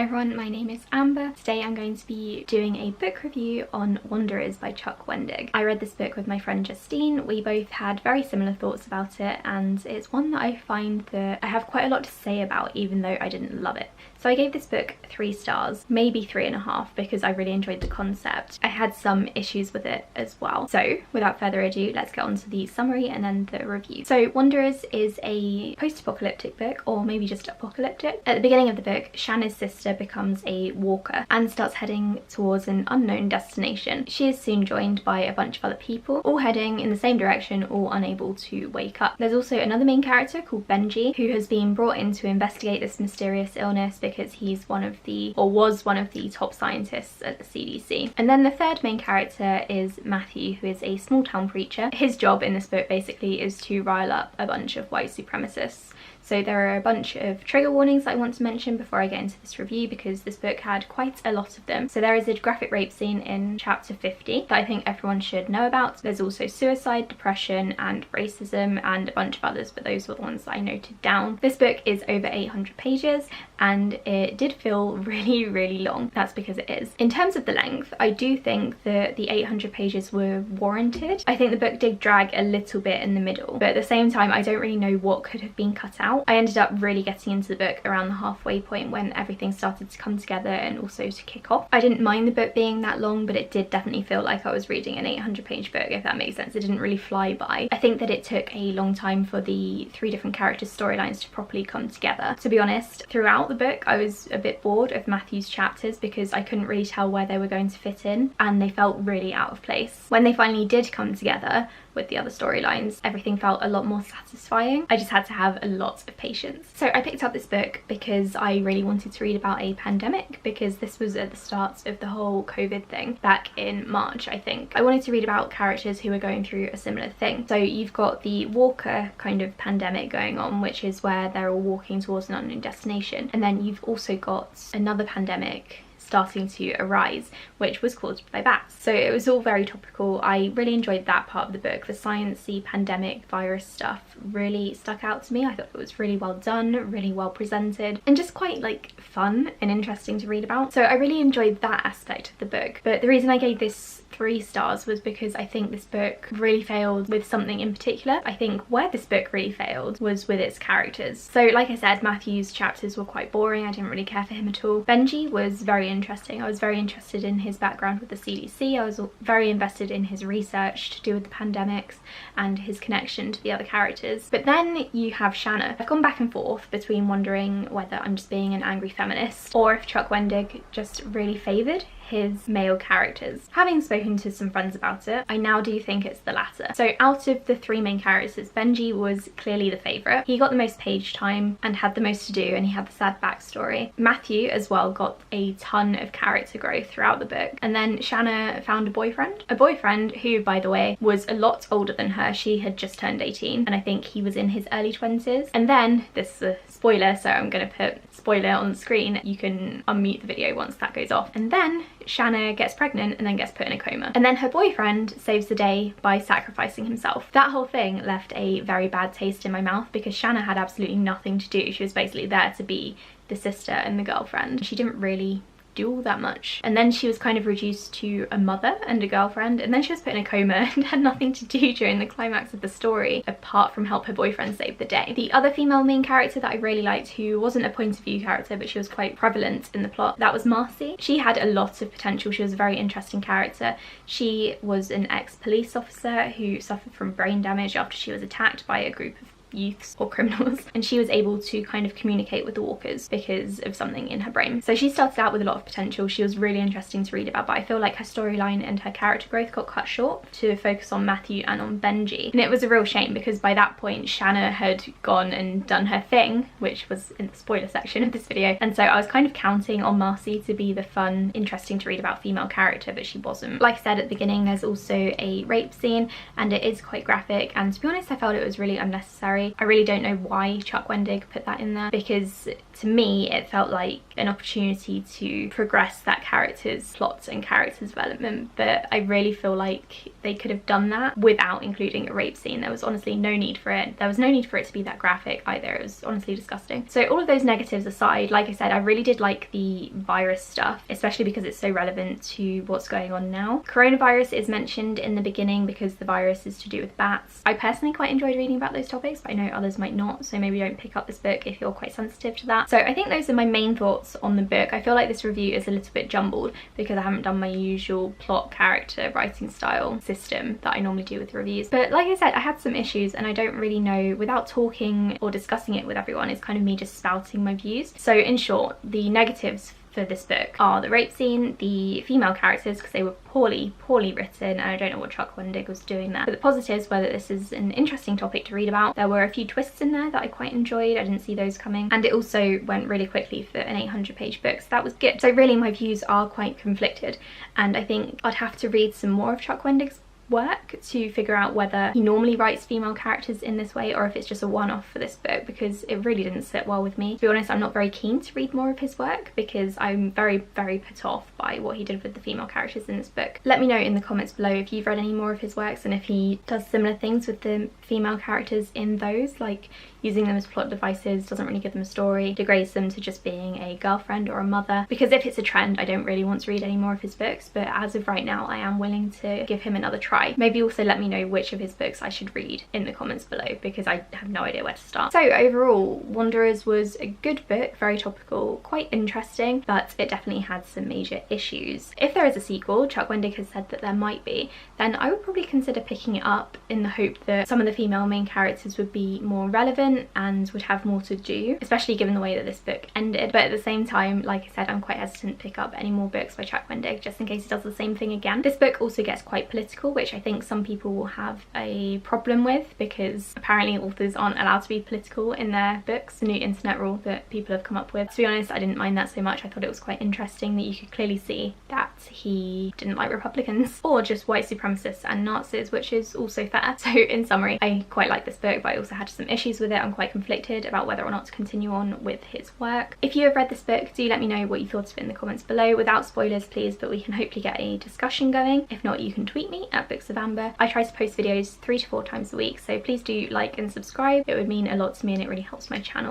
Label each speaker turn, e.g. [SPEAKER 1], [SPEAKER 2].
[SPEAKER 1] Hi everyone, my name is Amber. Today I'm going to be doing a book review on Wanderers by Chuck Wendig. I read this book with my friend Justine. We both had very similar thoughts about it, and it's one that I find that I have quite a lot to say about even though I didn't love it. So I gave this book 3 stars, maybe 3.5, because I really enjoyed the concept. I had some issues with it as well. So without further ado, let's get on to the summary and then the review. So Wanderers is a post-apocalyptic book, or maybe just apocalyptic. At the beginning of the book, Shanna's sister becomes a walker and starts heading towards an unknown destination. She is soon joined by a bunch of other people, all heading in the same direction, all unable to wake up. There's also another main character called Benji, who has been brought in to investigate this mysterious illness because he's one of the, or was one of the top scientists at the CDC. And then the third main character is Matthew, who is a small town preacher. His job in this book basically is to rile up a bunch of white supremacists. So there are a bunch of trigger warnings that I want to mention before I get into this review, because this book had quite a lot of them. So there is a graphic rape scene in chapter 50 that I think everyone should know about. There's also suicide, depression and racism and a bunch of others, but those were the ones that I noted down. This book is over 800 pages and it did feel really long. That's because it is. In terms of the length, I do think that the 800 pages were warranted. I think the book did drag a little bit in the middle, but at the same time I don't really know what could have been cut out. I ended up really getting into the book around the halfway point when everything started to come together and also to kick off. I didn't mind the book being that long, but it did definitely feel like I was reading an 800-page book, if that makes sense. It didn't really fly by. I think that it took a long time for the 3 different characters' storylines to properly come together. To be honest, throughout the book I was a bit bored of Matthew's chapters because I couldn't really tell where they were going to fit in and they felt really out of place. When they finally did come together with the other storylines, everything felt a lot more satisfying. I just had to have a lot of patience. So I picked up this book because I really wanted to read about a pandemic, because this was at the start of the whole COVID thing back in March, I think. I wanted to read about characters who were going through a similar thing. So you've got the walker kind of pandemic going on, which is where they're all walking towards an unknown destination. And then you've also got another pandemic starting to arise, which was caused by bats. So it was all very topical. I really enjoyed that part of the book. The sciencey pandemic virus stuff really stuck out to me. I thought it was really well done, really well presented, and just quite like fun and interesting to read about. So I really enjoyed that aspect of the book. But the reason I gave this 3 stars was because I think this book really failed with something in particular. I think where this book really failed was with its characters. So like I said, Matthew's chapters were quite boring. I didn't really care for him at all. Benji was very interesting. I was very interested in his background with the CDC. I was very invested in his research to do with the pandemics and his connection to the other characters. But then you have Shanna. I've gone back and forth between wondering whether I'm just being an angry feminist or if Chuck Wendig just really favoured his male characters. Having spoken to some friends about it, I now do think it's the latter. So out of the 3 main characters, Benji was clearly the favourite. He got the most page time and had the most to do, and he had the sad backstory. Matthew as well got a ton of character growth throughout the book. And then Shanna found a boyfriend who, by the way, was a lot older than her. She had just turned 18 and I think he was in his early 20s. And then, this is a spoiler, so I'm gonna put spoiler on the screen. You can unmute the video once that goes off. And then Shanna gets pregnant and then gets put in a coma. And then her boyfriend saves the day by sacrificing himself. That whole thing left a very bad taste in my mouth because Shanna had absolutely nothing to do. She was basically there to be the sister and the girlfriend. She didn't really do all that much. And then she was kind of reduced to a mother and a girlfriend, and then she was put in a coma and had nothing to do during the climax of the story apart from help her boyfriend save the day. The other female main character that I really liked, who wasn't a point of view character but she was quite prevalent in the plot, that was Marcy. She had a lot of potential. She was a very interesting character. She was an ex-police officer who suffered from brain damage after she was attacked by a group of youths or criminals, and she was able to kind of communicate with the walkers because of something in her brain. So she started out with a lot of potential. She was really interesting to read about, but I feel like her storyline and her character growth got cut short to focus on Matthew and on Benji. And it was a real shame because by that point Shanna had gone and done her thing, which was in the spoiler section of this video, and so I was kind of counting on Marcy to be the fun, interesting to read about female character, but she wasn't. Like I said at the beginning, there's also a rape scene and it is quite graphic, and to be honest I felt it was really unnecessary. I really don't know why Chuck Wendig put that in there, because to me it felt like an opportunity to progress that character's plot and character's development, but I really feel like they could have done that without including a rape scene. There was honestly no need for it. There was no need for it to be that graphic either. It was honestly disgusting. So all of those negatives aside, like I said, I really did like the virus stuff, especially because it's so relevant to what's going on now. Coronavirus is mentioned in the beginning because the virus is to do with bats. I personally quite enjoyed reading about those topics, but I know others might not, so maybe don't pick up this book if you're quite sensitive to that. So I think those are my main thoughts on the book. I feel like this review is a little bit jumbled because I haven't done my usual plot, character, writing style system that I normally do with reviews. But like I said, I had some issues and I don't really know, without talking or discussing it with everyone, it's kind of me just spouting my views. So in short, the negatives for this book are the rape scene, the female characters because they were poorly written, and I don't know what Chuck Wendig was doing there. But the positives were that this is an interesting topic to read about. There were a few twists in there that I quite enjoyed. I didn't see those coming, and it also went really quickly for an 800-page book, so that was good. So really my views are quite conflicted, and I think I'd have to read some more of Chuck Wendig's work to figure out whether he normally writes female characters in this way or if it's just a one-off for this book, because it really didn't sit well with me. To be honest, I'm not very keen to read more of his work because I'm very put off by what he did with the female characters in this book. Let me know in the comments below if you've read any more of his works and if he does similar things with the female characters in those, like using them as plot devices, doesn't really give them a story, degrades them to just being a girlfriend or a mother. Because if it's a trend, I don't really want to read any more of his books, but as of right now I am willing to give him another try. Maybe also let me know which of his books I should read in the comments below because I have no idea where to start. So overall, Wanderers was a good book, very topical, quite interesting, but it definitely had some major issues. If there is a sequel, Chuck Wendig has said that there might be, then I would probably consider picking it up in the hope that some of the female main characters would be more relevant and would have more to do, especially given the way that this book ended. But at the same time, like I said, I'm quite hesitant to pick up any more books by Chuck Wendig just in case he does the same thing again. This book also gets quite political, which I think some people will have a problem with because apparently authors aren't allowed to be political in their books, the new internet rule that people have come up with. To be honest, I didn't mind that so much. I thought it was quite interesting that you could clearly see that he didn't like Republicans or just white supremacists and Nazis, which is also fair. So in summary, I quite like this book, but I also had some issues with it. I'm quite conflicted about whether or not to continue on with his work. If you have read this book, do let me know what you thought of it in the comments below, without spoilers please, but we can hopefully get a discussion going. If not, you can tweet me at Books of Amber. I try to post videos 3 to 4 times a week, so please do like and subscribe. It would mean a lot to me and it really helps my channel.